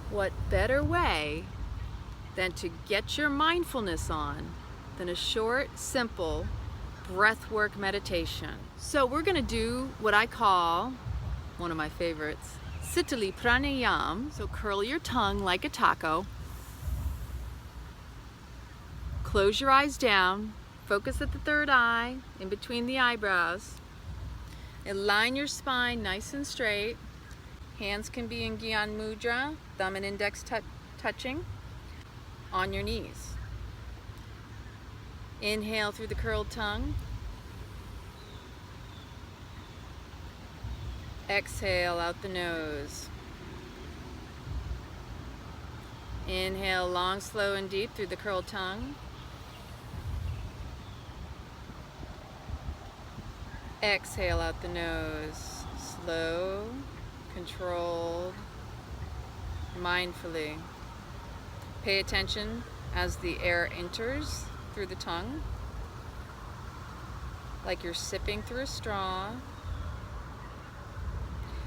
What better way than to get your mindfulness on than a short, simple breathwork meditation. So we're going to do what I call, one of my favorites, Sitali Pranayam. So curl your tongue like a taco. Close your eyes down. Focus at the third eye, in between the eyebrows. Align your spine nice and straight. Hands can be in Gyan Mudra, thumb and index touching on your knees. Inhale through the curled tongue. Exhale out the nose. Inhale long, slow, and deep through the curled tongue. Exhale out the nose. Slow, controlled, mindfully. Pay attention as the air enters through the tongue, like you're sipping through a straw.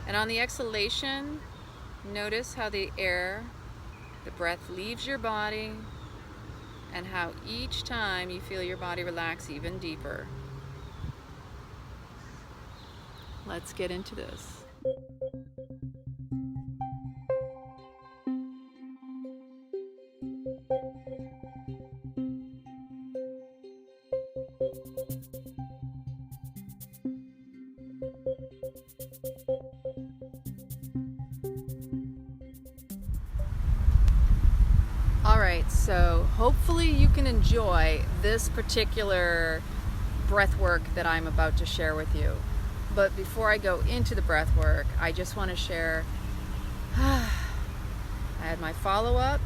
And on the exhalation, notice how the breath leaves your body, and how each time you feel your body relax even deeper. Let's get into this. Alright, so hopefully you can enjoy this particular breath work that I'm about to share with you. But before I go into the breath work, I just want to share, I had my follow-up.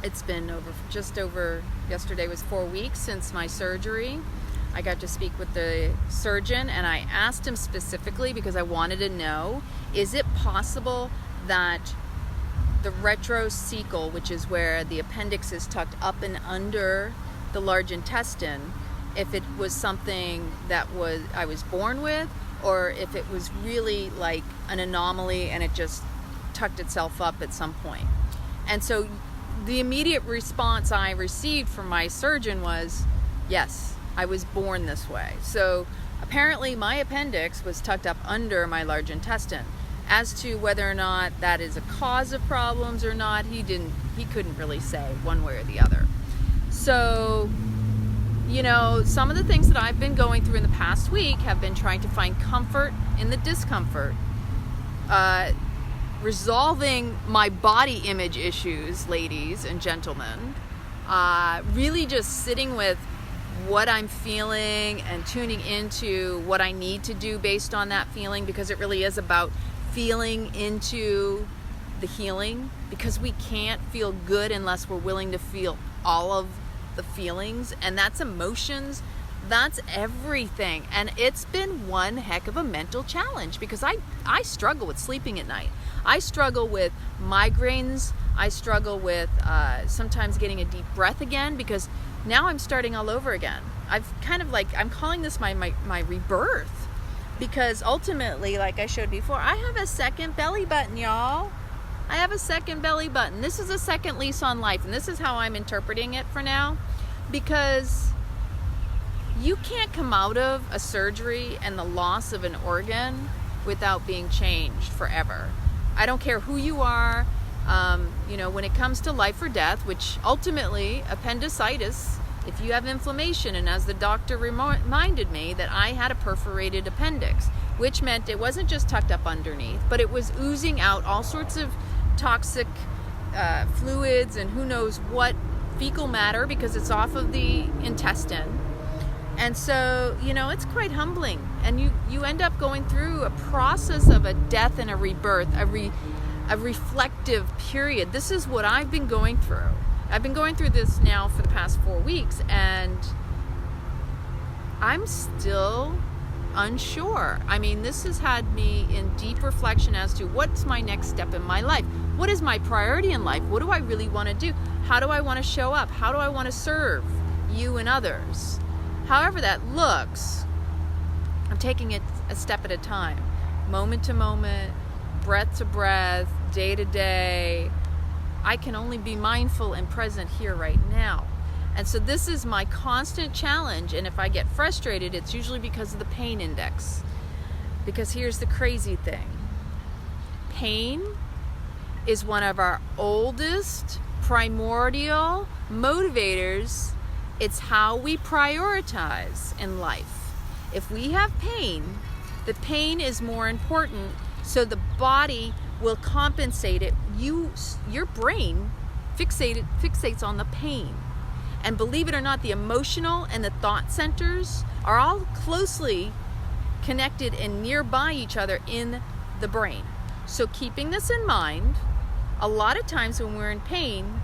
It's been just over, yesterday was 4 weeks since my surgery. I got to speak with the surgeon, and I asked him specifically because I wanted to know, is it possible that the retrocecal, which is where the appendix is tucked up and under the large intestine, if it was something that I was born with, or if it was really like an anomaly and it just tucked itself up at some point. And so the immediate response I received from my surgeon was, yes, I was born this way. So apparently my appendix was tucked up under my large intestine. As to whether or not that is a cause of problems or not, he couldn't really say one way or the other. So, you know, some of the things that I've been going through in the past week have been trying to find comfort in the discomfort, resolving my body image issues, ladies and gentlemen, really just sitting with what I'm feeling and tuning into what I need to do based on that feeling, because it really is about feeling into the healing, because we can't feel good unless we're willing to feel all of the feelings, and that's emotions, that's everything. And it's been one heck of a mental challenge, because I struggle with sleeping at night. I struggle with migraines. I struggle with sometimes getting a deep breath again, because now I'm starting all over again. I'm calling this my rebirth, because ultimately, like I showed before, I have a second belly button, y'all. I have a second belly button. This is a second lease on life, and this is how I'm interpreting it for now, because you can't come out of a surgery and the loss of an organ without being changed forever. I don't care who you are. You know, when it comes to life or death, which ultimately appendicitis, if you have inflammation, and as the doctor reminded me that I had a perforated appendix, which meant it wasn't just tucked up underneath, but it was oozing out all sorts of toxic fluids and who knows what, fecal matter, because it's off of the intestine. And so, you know, it's quite humbling, and you end up going through a process of a death and a rebirth, a reflective period. This is what I've been going through. I've been going through this now for the past 4 weeks, and I'm still unsure. I mean, this has had me in deep reflection as to what's my next step in my life. What is my priority in life? What do I really want to do? How do I want to show up? How do I want to serve you and others? However that looks, I'm taking it a step at a time, moment to moment, breath to breath, day to day, I can only be mindful and present here right now. And so this is my constant challenge, and if I get frustrated, it's usually because of the pain index. Because here's the crazy thing. Pain is one of our oldest primordial motivators. It's how we prioritize in life. If we have pain, the pain is more important, so the body will compensate it. Your brain fixates on the pain. And believe it or not, the emotional and the thought centers are all closely connected and nearby each other in the brain. So keeping this in mind, a lot of times when we're in pain,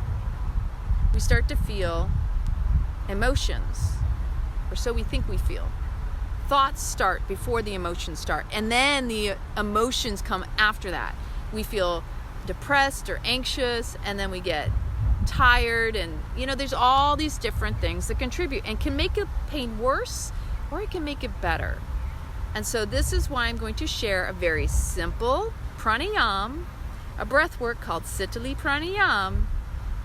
we start to feel emotions, or so we think we feel. Thoughts start before the emotions start, and then the emotions come after that. We feel depressed or anxious, and then we get tired, and there's all these different things that contribute and can make a pain worse, or it can make it better. And so this is why I'm going to share a very simple pranayam, a breath work called Sitali Pranayam,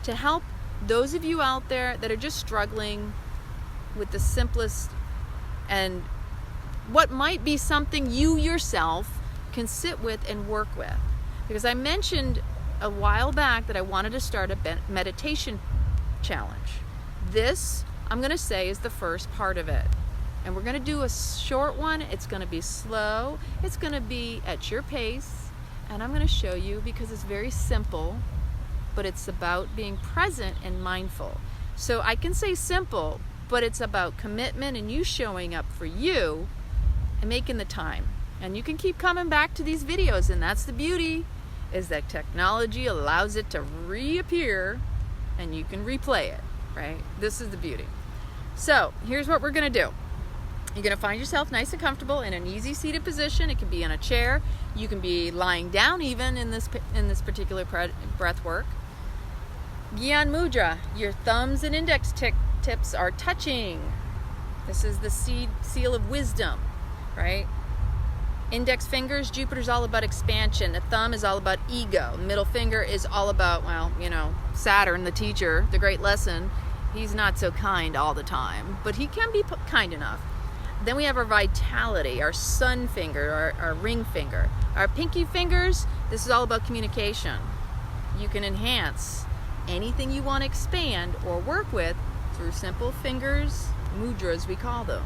to help those of you out there that are just struggling with the simplest and what might be something you yourself can sit with and work with. Because I mentioned a while back that I wanted to start a meditation challenge. This, I'm going to say, is the first part of it. And we're going to do a short one. It's going to be slow. It's going to be at your pace. And I'm going to show you, because it's very simple, but it's about being present and mindful. So I can say simple, but it's about commitment and you showing up for you and making the time. And you can keep coming back to these videos, and that's the beauty, is that technology allows it to reappear and you can replay it, right? This is the beauty. So here's what we're going to do. You're going to find yourself nice and comfortable in an easy seated position. It can be in a chair. You can be lying down even in this particular breath work. Gyan Mudra. Your thumbs and index tips are touching. This is the seal of wisdom, right? Index fingers, Jupiter's all about expansion. The thumb is all about ego. Middle finger is all about, Saturn, the teacher, the great lesson. He's not so kind all the time, but he can be kind enough. Then we have our vitality, our sun finger, our ring finger. Our pinky fingers, this is all about communication. You can enhance anything you want to expand or work with through simple fingers, mudras we call them,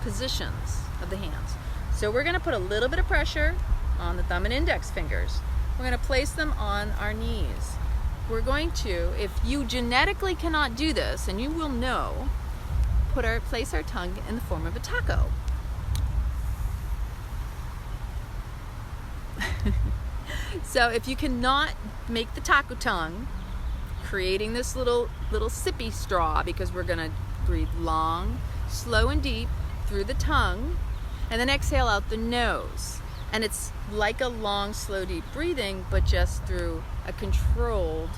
positions of the hands. So we're going to put a little bit of pressure on the thumb and index fingers. We're going to place them on our knees. We're going to, if you genetically cannot do this, and you will know, place our tongue in the form of a taco. So if you cannot make the taco tongue, creating this little sippy straw, because we're going to breathe long, slow and deep through the tongue, and then exhale out the nose. And it's like a long, slow, deep breathing, but just through a controlled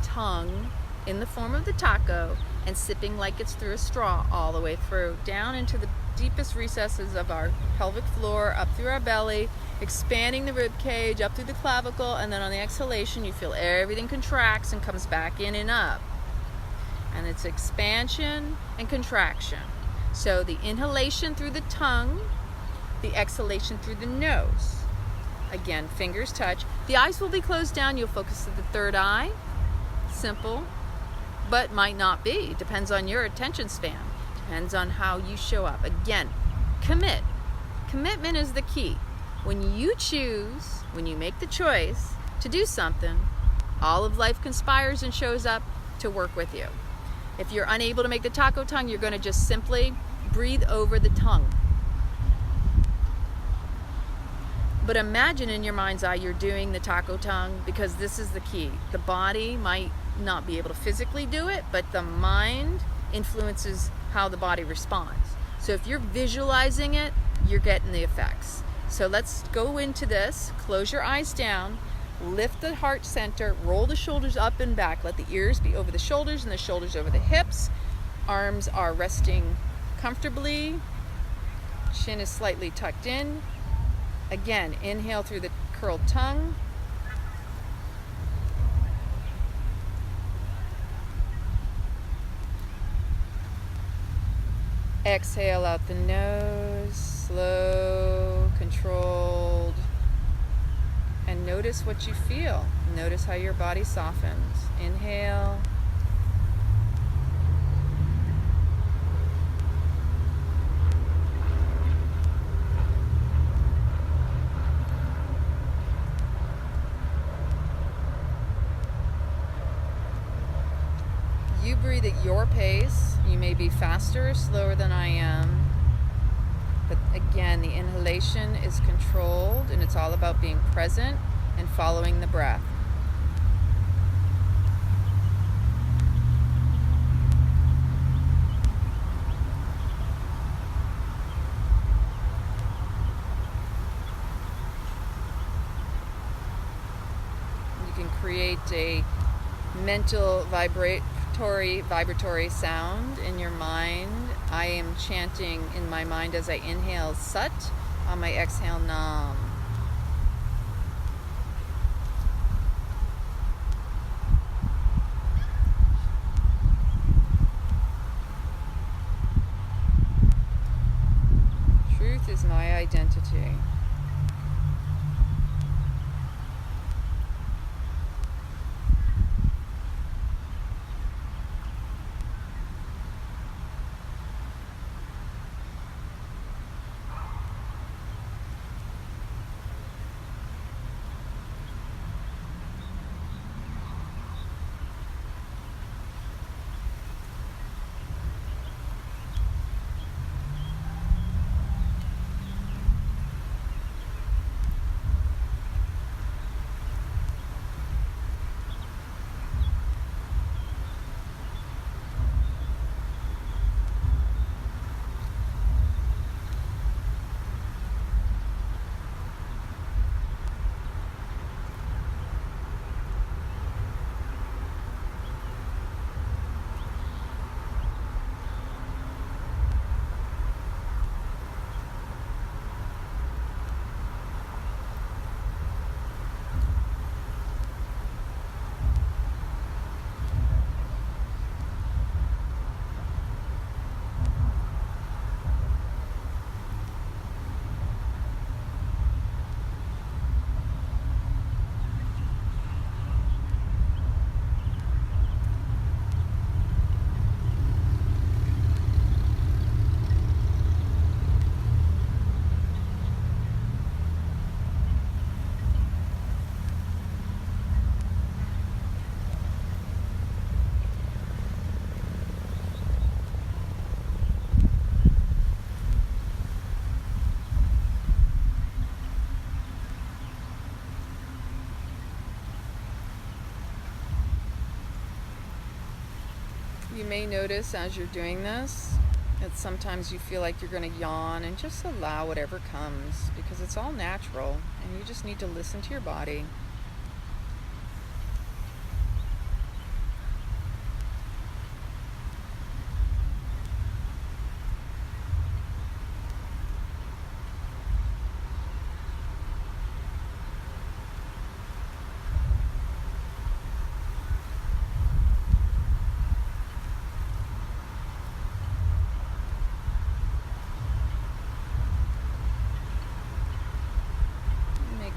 tongue in the form of the taco, and sipping like it's through a straw all the way through, down into the deepest recesses of our pelvic floor, up through our belly, expanding the rib cage, up through the clavicle, and then on the exhalation, you feel everything contracts and comes back in and up. And it's expansion and contraction. So the inhalation through the tongue, the exhalation through the nose. Again, fingers touch. The eyes will be closed down. You'll focus to the third eye. Simple, but might not be. Depends on your attention span. Depends on how you show up. Again, commit. Commitment is the key. When you choose, when you make the choice to do something, all of life conspires and shows up to work with you. If you're unable to make the taco tongue, you're going to just simply breathe over the tongue. But imagine in your mind's eye you're doing the taco tongue, because this is the key. The body might not be able to physically do it, but the mind influences how the body responds. So if you're visualizing it, you're getting the effects. So let's go into this. Close your eyes down. Lift the heart center, roll the shoulders up and back. Let the ears be over the shoulders and the shoulders over the hips. Arms are resting comfortably. Chin is slightly tucked in. Again, inhale through the curled tongue. Exhale out the nose, slow, controlled, and notice what you feel. Notice how your body softens. Inhale. You breathe at your pace. You may be faster or slower than I am. But again, the inhalation is controlled, and it's all about being present and following the breath. You can create a mental vibratory sound in your mind. I am chanting in my mind as I inhale Sat, on my exhale Nam. Truth is my identity. You may notice as you're doing this that sometimes you feel like you're going to yawn, and just allow whatever comes, because it's all natural and you just need to listen to your body.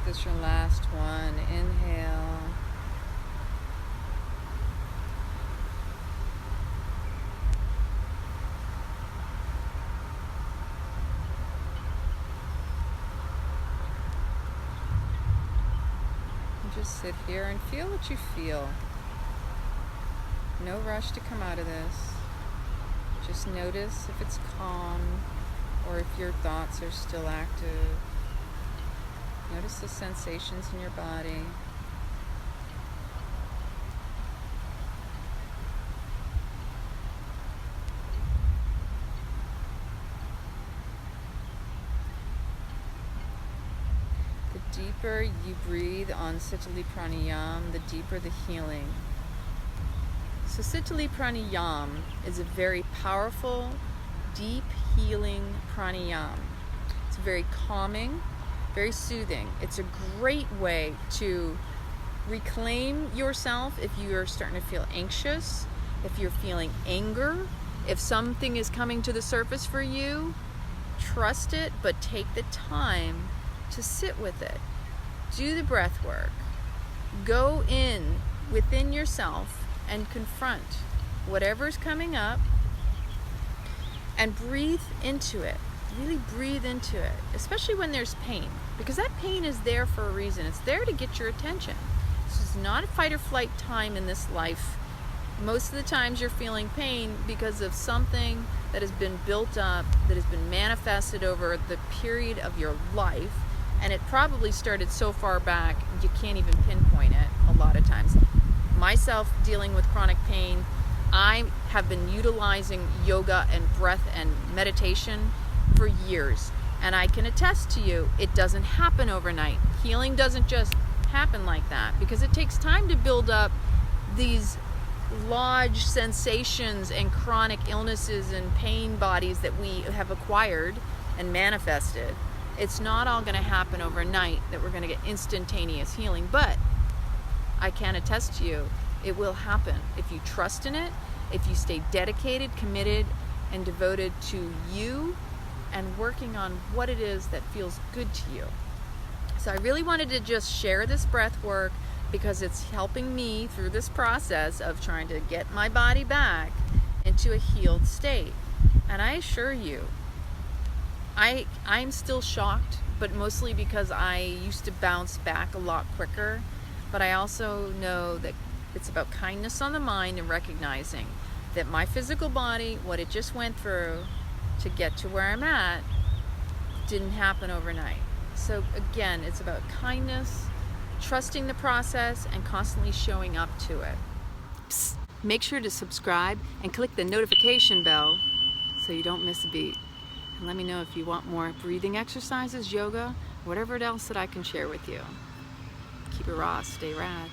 This your last one. Inhale. And just sit here and feel what you feel. No rush to come out of this. Just notice if it's calm or if your thoughts are still active. Notice the sensations in your body. The deeper you breathe on Sitali Pranayam, the deeper the healing. So Sitali Pranayam is a very powerful, deep healing pranayam. It's very calming, very soothing. It's a great way to reclaim yourself if you are starting to feel anxious, if you're feeling anger, If something is coming to the surface for you, trust it, but take the time to sit with it. Do the breath work. Go in within yourself and confront whatever's coming up and breathe into it. Really breathe into it, especially when there's pain, because that pain is there for a reason. It's there to get your attention. This is not a fight or flight time in this life. Most of the times you're feeling pain because of something that has been built up, that has been manifested over the period of your life, and it probably started so far back you can't even pinpoint it a lot of times. Myself dealing with chronic pain, I have been utilizing yoga and breath and meditation for years, and I can attest to you, it doesn't happen overnight. Healing doesn't just happen like that, because it takes time to build up these large sensations and chronic illnesses and pain bodies that we have acquired and manifested. It's not all going to happen overnight that we're going to get instantaneous healing, but I can attest to you, it will happen if you trust in it, if you stay dedicated, committed, and devoted to you and working on what it is that feels good to you. So I really wanted to just share this breath work because it's helping me through this process of trying to get my body back into a healed state. And I assure you, I'm still shocked, but mostly because I used to bounce back a lot quicker. But I also know that it's about kindness on the mind and recognizing that my physical body, what it just went through to get to where I'm at, didn't happen overnight. So again, it's about kindness, trusting the process, and constantly showing up to it. Psst, make sure to subscribe and click the notification bell so you don't miss a beat. And let me know if you want more breathing exercises, yoga, whatever else that I can share with you. Keep it raw, stay rad.